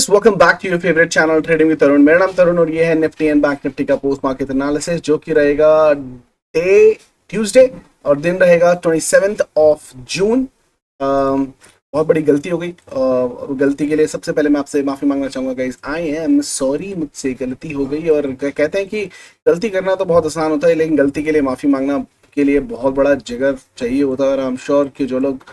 Guys, welcome back to your favourite channel trading with Tarun. मेरा नाम तरुण और ये है निफ्टी एंड बैंक निफ्टी का पोस्ट मार्केट एनालिसिस, जो कि रहेगा डे ट्यूसडे और दिन रहेगा 27th ऑफ जून। बहुत बड़ी गलती हो गई और गलती के लिए सबसे पहले मैं आपसे माफी मांगना चाहूंगा गाइस। आई एम सॉरी, मुझसे गलती हो गई। और कहते हैं कि गलती करना तो बहुत आसान होता है, लेकिन गलती के लिए माफी मांगना के लिए बहुत बड़ा जिगर चाहिए होता है। और आई एम श्योर कि जो लोग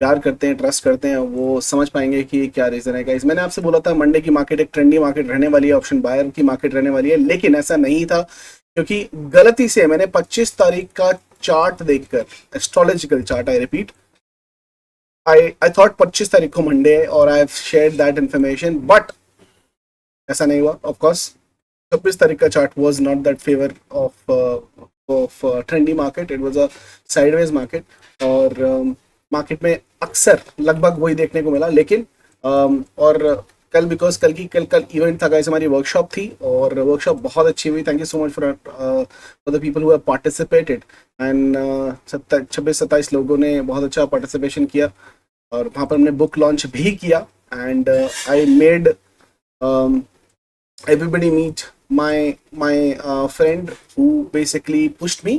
प्यार करते हैं, ट्रस्ट करते हैं, वो समझ पाएंगे कि क्या रीजन है गाइस। मैंने आपसे बोला था मंडे की मार्केट एक ट्रेंडी मार्केट रहने वाली है, ऑप्शन बायर की मार्केट रहने वाली है, लेकिन ऐसा नहीं था, क्योंकि गलती से मैंने 25 तारीख का चार्ट देखकर, astrological chart, I repeat, I thought 25 तारीख को मंडे है और I have shared that information, but ऐसा नहीं हुआ। ऑफ कोर्स 26 तारीख का chart was not that favour of trendy market, it was a sideways market. और मार्केट में अक्सर लगभग वही देखने को मिला। लेकिन और कल, बिकॉज कल इवेंट था गाइस, हमारी वर्कशॉप थी और वर्कशॉप बहुत अच्छी हुई। Thank you so much for the people who have participated. And 26-27 लोगों ने बहुत अच्छा पार्टिसिपेशन किया और वहाँ पर हमने बुक लॉन्च भी किया। And I made everybody meet my friend who basically pushed me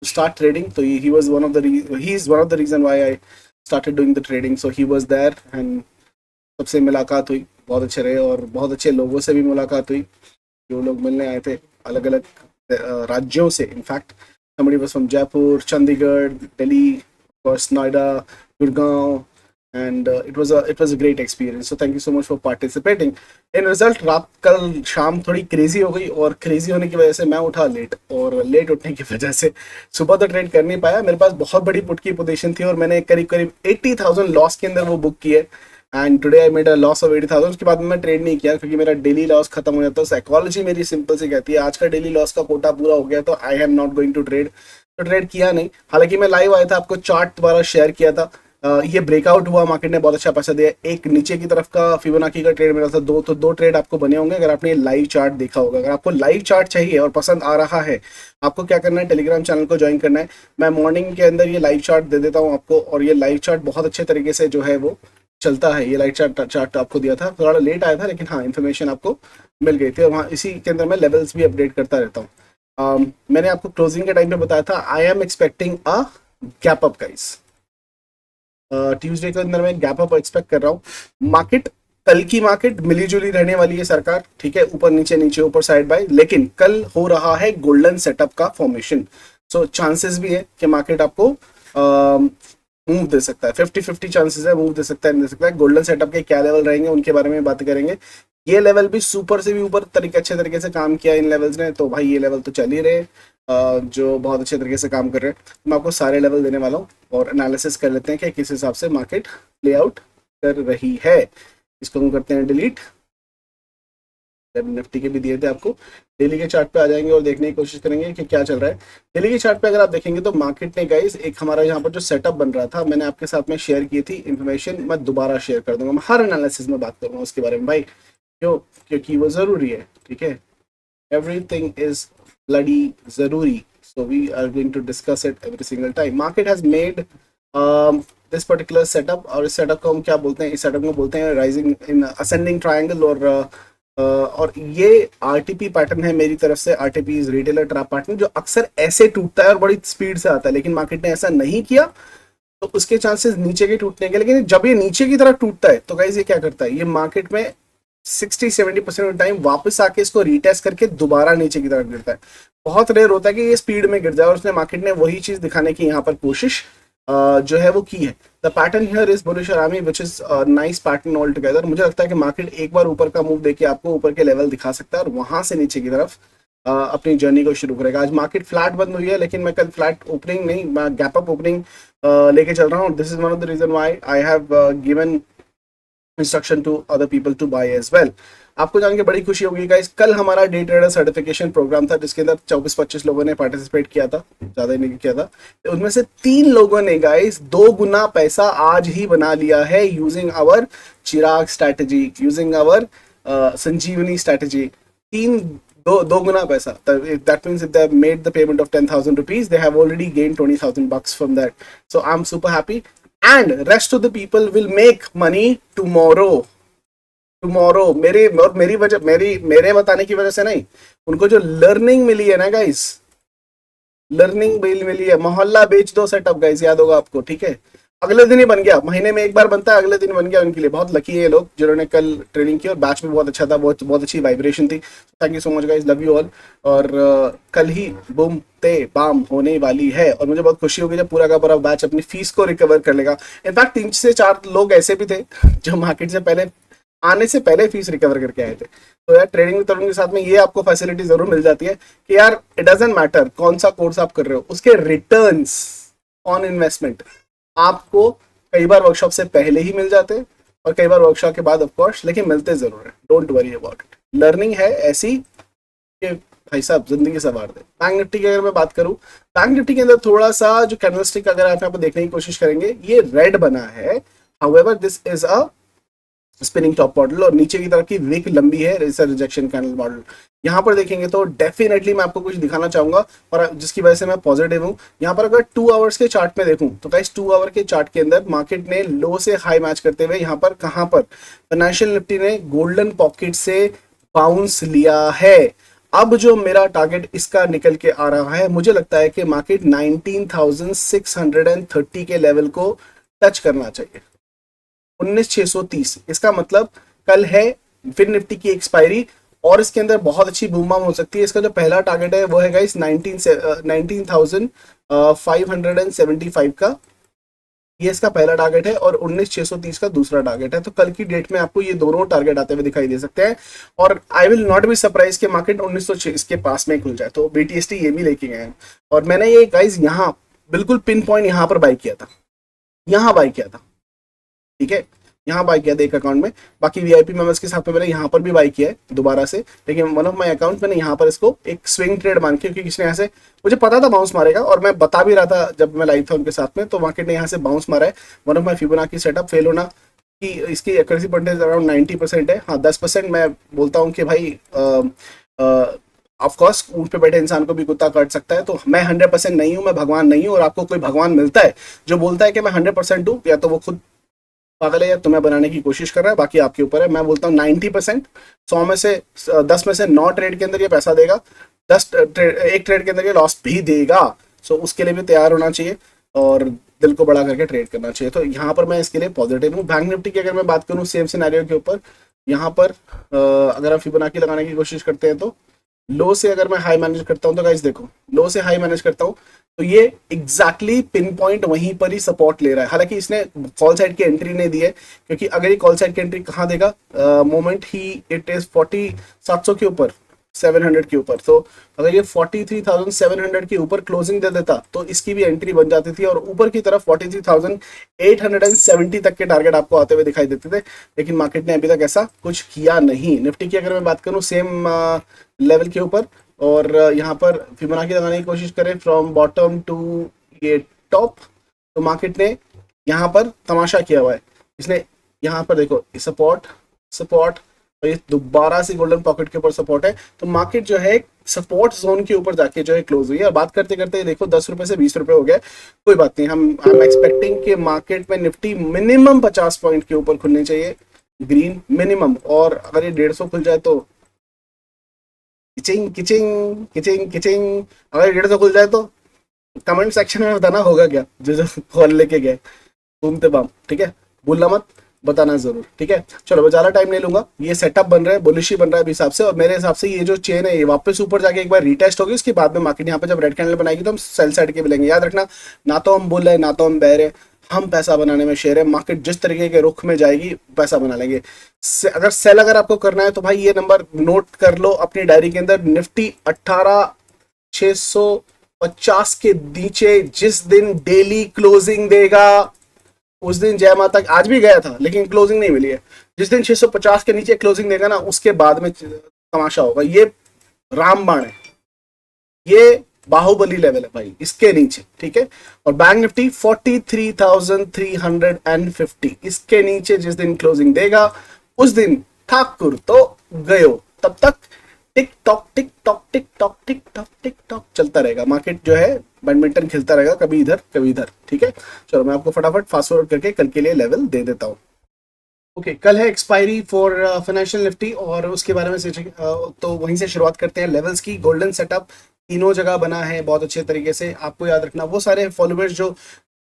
to start trading. So he was he's one of the reason why I started doing the trading. So he was there and सबसे मुलाकात हुई, बहुत अच्छे रहे और बहुत अच्छे लोगों से भी मुलाकात हुई जो लोग मिलने आए थे अलग अलग राज्यों से। In fact somebody was from Jaipur, Chandigarh, Delhi, of course Noida, Gurgaon, and it was a great experience. So thank you so much for participating. In result, रात कल शाम थोड़ी क्रेजी हो गई और क्रेजी होने की वजह से मैं उठा लेट, और लेट उठने की वजह से सुबह तो ट्रेड कर नहीं पाया। मेरे पास बहुत बड़ी पुट की पोजीशन थी और मैंने करीब करीब 80,000 लॉस के अंदर वो बुक किए। And today I made a loss of 80,000। उसके बाद मैं ट्रेड नहीं किया क्योंकि मेरा डेली लॉस खत्म हो जाता है। साइकोलॉजी मेरी सिंपल सी कहती है आज का डेली लॉस का कोटा पूरा हो गया तो I am not going to trade. तो ट्रेड किया नहीं। हालांकि मैं लाइव आया था, आपको चार्ट दोबारा शेयर किया था। ये ब्रेकआउट हुआ, मार्केट ने बहुत अच्छा पैसा दिया। एक नीचे की तरफ का फिबोनाची का ट्रेड मिला था, दो ट्रेड आपको बने होंगे अगर आपने लाइव चार्ट देखा होगा। अगर आपको लाइव चार्ट चाहिए और पसंद आ रहा है, आपको क्या करना है, टेलीग्राम चैनल को ज्वाइन करना है। मैं मॉर्निंग के अंदर ये लाइव चार्ट दे देता हूँ आपको, और ये लाइव चार्ट बहुत अच्छे तरीके से जो है वो चलता है। ये लाइव चार्ट आपको दिया था, थोड़ा लेट आया था, लेकिन हाँ इन्फॉर्मेशन आपको मिल गई थी। और वहाँ इसी के अंदर मैं लेवल्स भी अपडेट करता रहता हूँ। मैंने आपको क्लोजिंग के टाइम पे बताया था I am expecting a gap up guys. Tuesday के अंदर मैं गैप अप एक्सपेक्ट कर रहा हूँ। मार्केट, कल की मार्केट मिली जुली रहने वाली है सरकार, ठीक है, ऊपर नीचे नीचे ऊपर साइड बाय, लेकिन कल हो रहा है गोल्डन सेटअप का फॉर्मेशन। सो चांसेस भी है कि मार्केट आपको मूव दे सकता है। 50-50 चांसेस है, मूव दे सकता है, नहीं दे सकता है। गोल्डन सेटअप के क्या लेवल रहेंगे उनके बारे में बात करेंगे। ये लेवल भी सुपर से भी ऊपर अच्छे तरीके से काम किया इन लेवल्स ने, तो भाई ये लेवल तो चल ही रहे जो बहुत अच्छे तरीके से काम कर रहे हैं। मैं आपको सारे लेवल देने वाला हूँ और एनालिसिस कर लेते हैं कि किस हिसाब से मार्केट प्ले आउट कर रही है। इसको हम करते हैं डिलीट। निफ्टी के भी दिए थे आपको। डेली के चार्ट पे आ जाएंगे और देखने की कोशिश करेंगे कि क्या चल रहा है। डेली के चार्ट पे अगर आप देखेंगे तो मार्केट ने गाइस एक हमारा यहाँ पर जो सेटअप बन रहा था, मैंने आपके साथ में शेयर की थी इन्फॉर्मेशन, मैं दोबारा शेयर कर दूंगा। मैं हर एनालिसिस में बात करूंगा उसके बारे में भाई, क्यों? क्योंकि वो जरूरी है, ठीक है। एवरीथिंग इज ब्लडी जरूरी, so we are going to discuss it every single time. Market has made this particular setup, और इस सेटअप को हम क्या बोलते हैं? इस सेटअप को बोलते हैं राइजिंग इन असेंडिंग ट्रायंगल। और ये आरटीपी पैटर्न है मेरी तरफ से। RTP is retailer trap pattern, जो अक्सर ऐसे टूटता है और बड़ी स्पीड से आता है, लेकिन मार्केट ने ऐसा नहीं किया तो उसके चांसेस नीचे के टूटने के। लेकिन जब ये नीचे की तरफ टूटता है तो गाइस ये क्या करता है, ये मार्केट में 60-70% टाइम वापस आके इसको रीटेस्ट करके दोबारा नीचे की तरफ गिरता है। बहुत रेयर होता है कि ये स्पीड में गिर जाए, और उसने मार्केट ने वही चीज दिखाने की यहाँ पर कोशिश जो है वो की है। The pattern here is bullish army which is nice pattern all together. मुझे लगता है कि मार्केट एक बार ऊपर का मूव देके आपको ऊपर के लेवल दिखा सकता है और वहां से नीचे की तरफ अपनी जर्नी को शुरू करेगा। आज मार्केट फ्लैट बंद हुई है, लेकिन मैं कल फ्लैट ओपनिंग नहीं, मैं गैप अप ओपनिंग लेके चल रहा हूँ। This is one of the reason why I have given instruction to other people to buy as well. आपको जान के बड़ी खुशी होगी गाइस, कल हमारा डे ट्रेडर सर्टिफिकेशन प्रोग्राम था जिसके अंदर 24-25 लोगों ने पार्टिसिपेट किया था, ज्यादा नहीं किया था। उनमें से 3 लोगों ने गाइस 2 गुना पैसा आज ही बना लिया है using our Chirag strategy, using our Sanjeevani strategy. 2 गुना पैसा, that means if they have made the payment of 10,000 rupees, they have already gained 20,000 bucks from that. So I'm super happy, and rest of the people will make money tomorrow. Tomorrow मेरी वजह, मेरे बताने की वजह से नहीं, उनको जो लर्निंग मिली है ना गाइस, लर्निंग बिल मिली है। मोहल्ला बेच दो सेटअप गाइस, याद होगा आपको, ठीक है। अगले दिन ही बन गया, महीने में एक बार बनता है, अगले दिन बन गया उनके लिए। बहुत लकी है ये लोग जिन्होंने कल ट्रेनिंग की, और बैच में बहुत अच्छा था, बहुत बहुत अच्छी वाइब्रेशन थी। Thank you so much guys, love you all. और कल ही बूम ते बाम होने वाली है, और मुझे बहुत खुशी होगी जब पूरा का पूरा बैच अपनी फीस को रिकवर कर लेगा। इनफैक्ट 3 से 4 लोग ऐसे भी थे जो मार्केट से पहले, आने से पहले फीस रिकवर करके आए थे। तो यार ट्रेडिंग में तरुण के साथ में ये आपको फैसिलिटी जरूर मिल जाती है कि यार इट डजेंट मैटर कौन सा कोर्स आप कर रहे हो, उसके रिटर्न्स ऑन इन्वेस्टमेंट आपको कई बार वर्कशॉप से पहले ही मिल जाते हैं, और कई बार वर्कशॉप के बाद ऑफ कोर्स, लेकिन मिलते जरूर है। Don't worry about it, learning है ऐसी कि भाई साहब जिंदगी संवार दे। बैंक निफ्टी की अगर मैं बात करूं, बैंक निफ्टी के अंदर थोड़ा सा जो कैंडलस्टिक अगर आप यहाँ पर देखने की कोशिश करेंगे, ये रेड बना है। However this is a spinning top model, और नीचे की तरफ की विक लंबी है, रिजेक्शन कैंडल मॉडल। यहाँ पर देखेंगे तो डेफिनेटली मैं आपको कुछ दिखाना चाहूंगा, और जिसकी वजह से मैं पॉजिटिव हूँ। यहाँ पर अगर 2 आवर्स के चार्ट में देखूं तो गाइस 2 आवर के चार्ट के अंदर मार्केट ने लो से हाई मैच करते हुए यहाँ पर कहां पर फाइनेंशियल निफ्टी ने गोल्डन पॉकेट से बाउंस लिया है। अब जो मेरा टारगेट इसका निकल के आ रहा है, मुझे लगता है कि मार्केट 19,630 के लेवल को टच करना चाहिए, 19,630। इसका मतलब कल है फिर निफ्टी की एक्सपायरी, और इसके अंदर बहुत अच्छी बूम बाम हो सकती है। इसका जो पहला टारगेट है वो है गाइस 19,575 का, ये इसका पहला टारगेट है, और 19,630 का दूसरा टारगेट है। तो कल की डेट में आपको ये दोनों टारगेट आते हुए दिखाई दे सकते हैं, और I will not be surprise के मार्केट 1906 के पास में खुल जाए। तो बीटीएसटी ये भी लेके गए हैं, और मैंने ये गाइस यहाँ बिल्कुल पिन पॉइंट यहाँ पर बाई किया था, यहाँ बाई किया था, ठीक है, यहाँ बाई किया था एक अकाउंट में। बाकी वीआईपी मेंबर्स के साथ में मैंने यहाँ पर भी बाई किया है दोबारा से, लेकिन वन ऑफ माय अकाउंट मैंने यहाँ पर इसको एक स्विंग ट्रेड मान के, क्योंकि किसने यहाँ से, मुझे पता था बाउंस मारेगा, और मैं बता भी रहा था जब मैं लाइव था उनके साथ में, तो मार्केट ने यहाँ से बाउंस मारा है। One of my Fibonacci setup fail होना कि इसकी एक्यूरेसी परसेंटेज अराउंड 90% है। हाँ 10% मैं बोलता हूँ कि भाई ऑफकोर्स ऊँट पे बैठे इंसान को भी कुत्ता काट सकता है, तो मैं 100% नहीं हूँ, मैं भगवान नहीं हूँ। और आपको कोई भगवान मिलता है जो बोलता है कि मैं 100% हूँ, या तो वो खुद पागल है या तुम्हें बनाने की कोशिश कर रहा है, बाकी आपके ऊपर है। मैं बोलता हूँ 90%, 100 में से 10 में से 9 ट्रेड के अंदर ये पैसा देगा, 1 ट्रेड के अंदर ये लॉस भी देगा। सो उसके लिए भी तैयार होना चाहिए, और दिल को बड़ा करके ट्रेड करना चाहिए। तो यहाँ पर मैं इसके लिए पॉजिटिव हूँ। बैंक निफ्टी की अगर मैं बात करूँ सेम सिनेरियो के ऊपर, यहाँ पर अगर आप फिबोनाची लगाने की कोशिश करते हैं तो लो से अगर मैं हाई मैनेज करता हूं, तो गाइस देखो लो से हाई मैनेज करता हूं तो ये एग्जैक्टली पिन पॉइंट वहीं पर ही सपोर्ट ले रहा है। हालांकि इसने कॉल साइड की एंट्री नहीं दी है, क्योंकि अगर ये कॉल साइड की एंट्री कहां देगा, मोमेंट ही इट इज 4700 के ऊपर, 700 के ऊपर। तो अगर ये 43,700 के ऊपर क्लोजिंग दे देता तो इसकी भी एंट्री बन जाती थी, और ऊपर की तरफ 43,870 तक के टारगेट आपको आते हुए दिखाई देते थे। लेकिन मार्केट ने अभी तक ऐसा कुछ किया नहीं। निफ्टी की अगर मैं बात करूं सेम लेवल के ऊपर, और यहाँ पर फिबोनाची लगाने की कोशिश करें फ्रॉम बॉटम टू ये टॉप, तो मार्केट ने यहाँ पर तमाशा किया हुआ है। इसने यहाँ पर देखो सपोर्ट सपोर्ट, और ये दोबारा से गोल्डन पॉकेट के ऊपर सपोर्ट है। तो मार्केट जो है सपोर्ट जोन के ऊपर जाके जो है क्लोज हुई है। और बात करते करते देखो 10 रुपए से 20 रुपए हो गया, कोई बात नहीं। हम आई एम एक्सपेक्टिंग कि मार्केट में निफ्टी मिनिमम 50 पॉइंट के ऊपर खुलनी चाहिए, ग्रीन मिनिमम। और अगर ये 150 खुल जाए तो किचिंग किचिंग किचिंग किचिंग, अगर 150 खुल जाए तो कमेंट सेक्शन में बताना होगा क्या, जो जो कॉल लेके गए घूमते बाम, ठीक है, भूलना मत, बताना जरूर, ठीक है। चलो मैं ज्यादा टाइम नहीं लूंगा, ये सेटअप बन रहा है, बुलिश ही बन रहा है अभी हिसाब से। और मेरे हिसाब से ये जो चेन है ये वापस ऊपर जाके एक बार रीटेस्ट होगी, उसके बाद में मार्केट यहाँ पे जब रेड कैंडल बनाएगी तो हम सेल साइड के मिलेंगे। याद रखना, ना तो हम बुल है ना तो हम बैर है, हम पैसा बनाने में शेर है। मार्केट जिस तरीके के रुख में जाएगी पैसा बना लेंगे। अगर सेल अगर आपको करना है तो भाई ये नंबर नोट कर लो अपनी डायरी के अंदर, निफ्टी 18,650 के नीचे जिस दिन डेली क्लोजिंग देगा उस दिन जय माता। आज भी गया था लेकिन क्लोजिंग नहीं मिली है। जिस दिन 650 के नीचे क्लोजिंग देगा ना, उसके बाद में तमाशा होगा। ये रामबाण है, ये बाहुबली लेवल है भाई, इसके नीचे, ठीक है। और बैंक निफ्टी 43,350, इसके नीचे जिस दिन क्लोजिंग देगा उस दिन ठाकुर तो गयो। तब तक tick tock tick tock tick tock tick tock tick tock चलता रहेगा। मार्केट जो है बैडमिंटन खेलता रहेगा, कभी इधर कभी इधर, ठीक है। चलो मैं आपको फटाफट फास्ट फॉरवर्ड करके कल के लिए लेवल दे देता हूं। ओके कल है एक्सपायरी फॉर फाइनेंशियल निफ्टी और उसके बारे में तो वहीं से शुरुआत करते हैं। लेवल्स की गोल्डन सेटअप तीनों जगह बना है बहुत अच्छे तरीके से। आपको याद रखना वो सारे फॉलोअर्स जो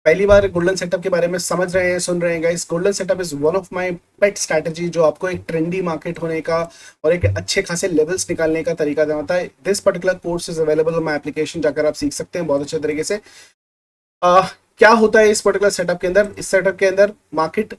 पहली बार गोल्डन सेटअप के बारे में समझ रहे हैं सुन रहे हैं guys, golden setup is one of my pet strategy जो आपको एक ट्रेंडी मार्केट होने का और एक अच्छे खासे लेवल्स निकालने का तरीका देता है। This particular course is available on my application, जाकर आप सीख सकते हैं बहुत अच्छे तरीके से। क्या होता है इस पर्टिकुलर सेटअप के अंदर? इस सेटअप के अंदर मार्केट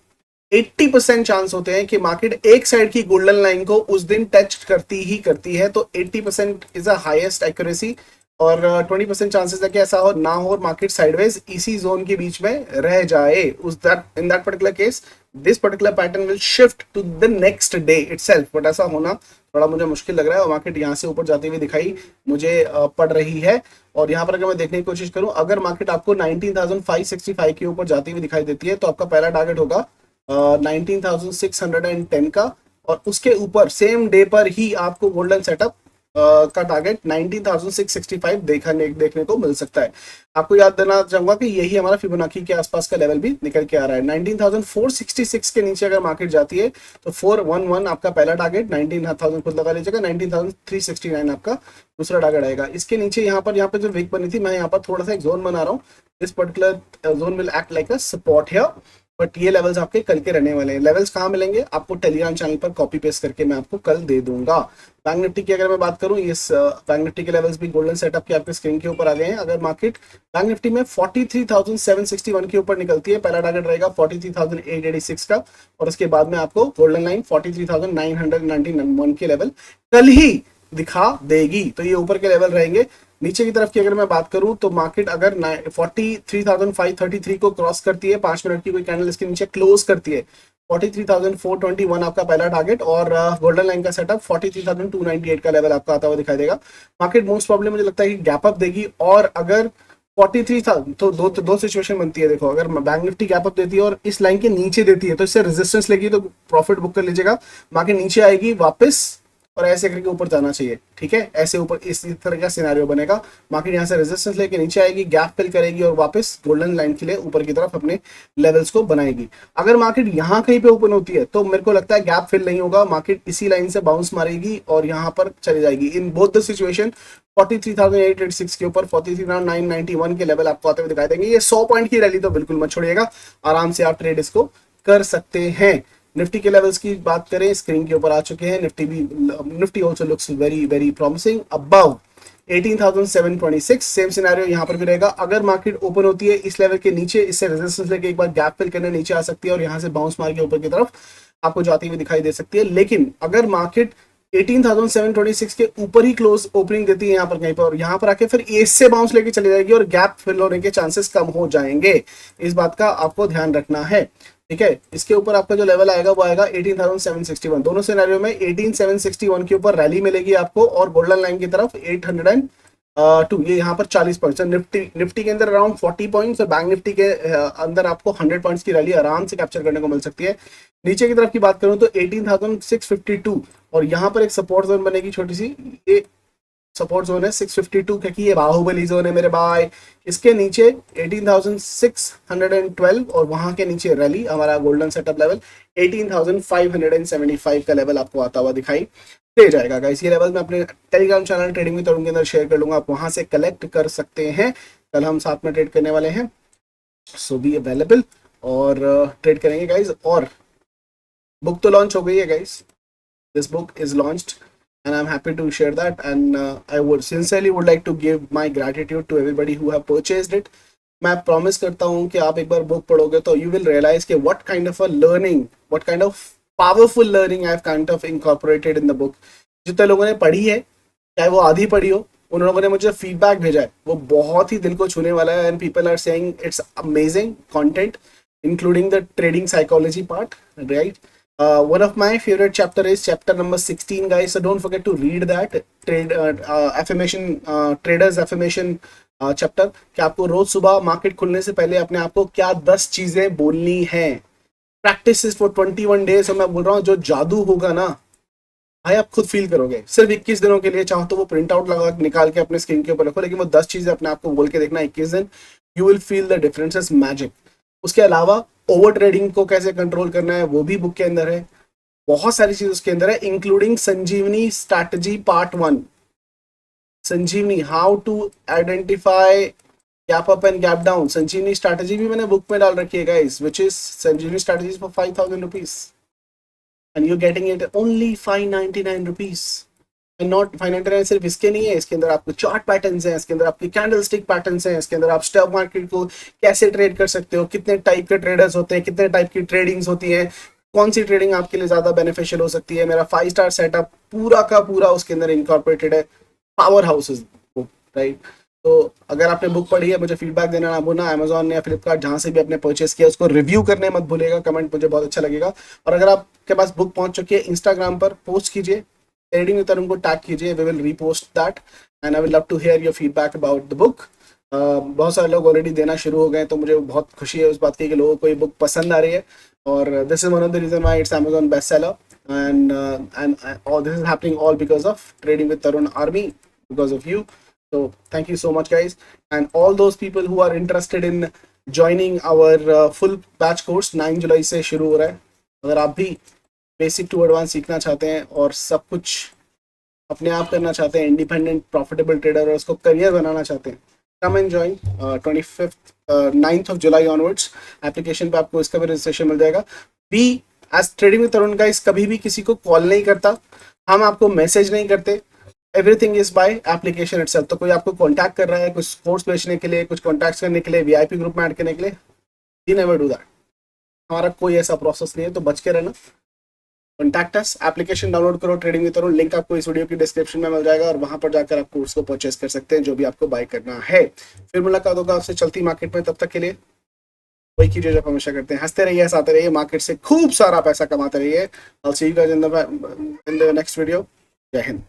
80% चांस होते हैं कि मार्केट एक साइड की गोल्डन लाइन को उस दिन टच करती ही करती है, तो 80% इज अ हाईएस्ट एक्यूरेसी और 20% चांसेस है कि ऐसा हो ना हो और मार्केट साइडवेज इसी जोन के बीच में रह जाए। उस that in that particular case this particular pattern will shift to the next day itself, but ऐसा होना थोड़ा मुझे मुश्किल लग रहा है और मार्केट यहाँ से ऊपर जाती हुई दिखाई मुझे पड़ रही है। और यहाँ पर अगर मैं देखने की कोशिश करूं, अगर मार्केट आपको 19,565 के ऊपर जाती हुई दिखाई देती है तो आपका पहला टारगेट होगा 19,610 का, और उसके ऊपर सेम डे पर ही आपको गोल्डन सेटअप का टारगेट 19,665 देखने को मिल सकता है। आपको याद देना चाहूंगा कि यही हमारा फिबोनाची के आसपास का लेवल भी निकल के आ रहा है। 19,466 के नीचे अगर मार्केट जाती है तो 411 आपका पहला टारगेट, 19,000 खुद लगा लीजिएगा, 19,369 आपका दूसरा टारगेट आएगा। इसके नीचे यहाँ पे जो विक बनी थी, मैं यहाँ पर थोड़ा सा एक जोन बना रहा हूँ। This particular zone will act like a support here, but ये लेवल्स आपके कल के रहने वाले हैं। लेवल्स कहाँ मिलेंगे आपको? टेलीग्राम चैनल पर कॉपी पेस्ट करके मैं आपको कल दे दूंगा। बैंक निफ्टी की अगर मैं बात करूं, इस बैंक निफ्टी के लेवल्स भी गोल्डन सेटअप के आपके स्क्रीन के ऊपर आ गए हैं। अगर मार्केट बैंक निफ्टी में 43,761 के ऊपर निकलती है, पहला टारगेट रहेगा 43,886 का, और उसके बाद में आपको गोल्डन लाइन 43,991 के लेवल कल ही दिखा देगी, तो ये ऊपर के लेवल रहेंगे। नीचे की तरफ की अगर मैं बात करूं तो मार्केट अगर 43,533 को क्रॉस करती है, 5 मिनट की कोई कैंडल इसके नीचे क्लोज करती है, 43,421 आपका पहला टारगेट, और गोल्डन लाइन का सेटअप 43,298 का लेवल आपका आता हुआ दिखाई देगा। मार्केट मोस्ट प्रॉब्लम मुझे लगता है कि गैप अप देगी, और अगर 43,000 तो दो सिचुएशन बनती है। देखो, अगर बैंक निफ्टी गैप अप देती है और इस लाइन के नीचे देती है तो इससे रेजिस्टेंस लेगी, तो प्रॉफिट बुक कर लीजिएगा। मार्केट नीचे आएगी वापस और ऐसे करके ऊपर जाना चाहिए, ठीक है, ऐसे ऊपर इस तरह का सिनेरियो बनेगा। मार्केट यहाँ से रेजिस्टेंस लेके नीचे आएगी, गैप फिल करेगी और वापस गोल्डन लाइन के लिए ऊपर की तरफ अपने लेवल्स को बनाएगी। अगर मार्केट यहाँ कहीं पे ओपन होती है तो मेरे को लगता है गैप फिल नहीं होगा, मार्केट इसी लाइन से बाउंस मारेगी और यहाँ पर चली जाएगी। इन बोथ द सिचुएशन 43,886 के ऊपर 43,991 के लेवल आपको आते हुए दिखाई देंगे। ये 100 पॉइंट की रैली तो बिल्कुल मत छोड़िएगा, आराम से आप ट्रेड इसको कर सकते हैं। निफ्टी के लेवल्स की बात करें, स्क्रीन के ऊपर आ चुके हैं। Nifty also looks very very promising above 18,726। Same scenario यहाँ पर भी रहेगा। अगर मार्केट ओपन होती है इस लेवल के नीचे, इससे रेजिस्टेंस लेके एक बार गैप फिल करने नीचे आ सकती है और यहाँ से बाउंस मार के ऊपर की तरफ आपको जाती हुई दिखाई दे सकती है। लेकिन अगर मार्केट 18,726 के ऊपर ही क्लोज ओपनिंग देती है यहाँ पर कहीं पर, और यहाँ पर आके फिर एस से बाउंस लेके चली जाएगी और गैप फिल होने के चांसेस कम हो जाएंगे। इस बात का आपको ध्यान रखना है, ठीक है। इसके ऊपर आपका जो लेवल आएगा वो आएगा 18,761। दोनों सिनेरियो में 18,761 के ऊपर रैली मिलेगी आपको और गोल्डन लाइन की तरफ 802, ये यहाँ पर 40 पॉइंट्स। निफ्टी के अंदर अराउंड 40 पॉइंट्स और बैंक निफ्टी के अंदर आपको 100 पॉइंट्स की रैली आराम से कैप्चर करने को मिल सकती है। नीचे की तरफ की बात करूं तो 18,652 और यहाँ पर एक सपोर्ट जोन बनेगी छोटी सी, ये सपोर्ट जोन है 652, क्योंकि ये बाहुबली जोन है मेरे भाई। इसके नीचे 18,612 और वहां के नीचे रैली हमारा गोल्डन सेटअप लेवल 18,575 का लेवल आपको आता हुआ दिखाई दे जाएगा गाइस। ये लेवल मैं अपने टेलीग्राम चैनल ट्रेडिंग विद तरुण के अंदर शेयर कर लूंगा, आप वहां से कलेक्ट कर सकते हैं। कल हम साथ में ट्रेड करने वाले हैं, सो बी अवेलेबल और ट्रेड करेंगे गाइस। और बुक तो लॉन्च हो गई है guys, this book is launched and I'm happy to share that, and I would sincerely would like to give my gratitude to everybody who have purchased it. मैं promise करता हूँ कि आप एक बार बुक पढ़ोगे तो you will realize कि what kind of a learning, what kind of powerful learning I've kind of incorporated in the book. जितने लोगों ने पढ़ी है, चाहे वो आधी पढ़ी हो, उन लोगों ने मुझे फीडबैक भेजा है, वो बहुत ही दिल को छूने वाला है। And people are saying it's amazing content including the trading psychology part, right? One of my favorite chapter is chapter number 16 guys, so don't forget to read that affirmation, traders affirmation chapter, कि आपको रोज सुबह market खुलने से पहले अपने आप को क्या 10 चीजें बोलनी है। प्रैक्टिस फॉर 21 डेज, और मैं बोल रहा हूँ जो जादू होगा ना भाई आप खुद फील करोगे। सिर्फ 21 दिनों के लिए, चाहो तो वो प्रिंट आउट लगा निकाल के अपने स्क्रीन के ऊपर रखो, लेकिन वो 10 चीजें अपने आप को बोल के देखना 21 दिन, you will feel the difference is magic. उसके अलावा ओवर ट्रेडिंग को कैसे कंट्रोल करना है वो भी बुक के अंदर है। बहुत सारी चीज उसके अंदर है, including Sanjeevani strategy part 1, Sanjeevani how to identify gap up and gap down. Sanjeevani strategy भी मैंने बुक में डाल रखी है guys, which is Sanjeevani strategy for 5,000 rupees and you getting it only 599 rupees. And not 599 सिर्फ इसके नहीं है, इसके अंदर आपको चार्ट पैटर्न्स हैं, इसके अंदर आपके कैंडल स्टिक पैटर्न्स हैं, इसके अंदर आप स्टॉक मार्केट को कैसे ट्रेड कर सकते हो, कितने टाइप के ट्रेडर्स होते हैं, कितने टाइप की ट्रेडिंग्स होती है, कौन सी ट्रेडिंग आपके लिए ज्यादा बेनिफिशियल हो सकती है। मेरा 5 स्टार सेटअप पूरा का पूरा उसके अंदर इनकॉर्पोरेटेड है, पावर हाउसेस बुक, राइट। तो अगर आपने बुक पढ़ी है, मुझे फीडबैक देना ना भूलना, अमेजॉन या फ्लिपकार्ट जहां से भी आपने परचेस किया उसको रिव्यू करने मत भूलेगा, कमेंट मुझे बहुत अच्छा लगेगा। और अगर आपके पास बुक पहुंच चुकी है, इंस्टाग्राम पर पोस्ट कीजिए, ट्रेडिंग विद तरुण को टैग कीजिए, we will repost that and I will love to hear your feedback about the book. बहुत सारे लोग ऑलरेडी देना शुरू हो गए, तो मुझे बहुत खुशी है उस बात की कि लोगों को ये बुक पसंद आ रही है, और this is one of the reason why it's Amazon best seller and all this is happening all because of Trading with Tarun Army, because of you. So thank you so much guys, and all those people who are interested in joining our full batch course 9 जुलाई से शुरू हो रहा है। अगर आप भी basic to advance सीखना चाहते हैं और सब कुछ अपने आप करना चाहते हैं, इंडिपेंडेंट प्रॉफिटेबल ट्रेडर, और उसको करियर बनाना चाहते हैं, come and join 9th of July onwards. Application पे आपको इसका भी रजिस्ट्रेशन मिल जाएगा। Be as trading with Tarun guys कभी भी किसी को कॉल नहीं करता, हम आपको मैसेज नहीं करते, everything is by application itself. तो कोई आपको कांटेक्ट कर रहा है कुछ कोर्स बेचने के लिए, कुछ कॉन्टैक्ट करने के लिए, वीआईपी ग्रुप में ऐड करने के लिए, वी नेवर डू दैट, हमारा कोई ऐसा प्रोसेस नहीं है, तो बच के रहना। कॉन्टैक्ट अस, एप्लीकेशन डाउनलोड करो ट्रेडिंग विद तरुण, लिंक आपको इस वीडियो की डिस्क्रिप्शन में मिल जाएगा, और वहां पर जाकर आप कोर्स को परचेस कर सकते हैं जो भी आपको बाय करना है। फिर मुलाकात होगा आपसे चलती मार्केट में, तब तक के लिए वही कीजिए जो हमेशा करते हैं, हंसते रहिए, हंसाते रहिए, मार्केट से खूब सारा पैसा कमाते रहिए। I'll see you guys in the next video. जय हिंद।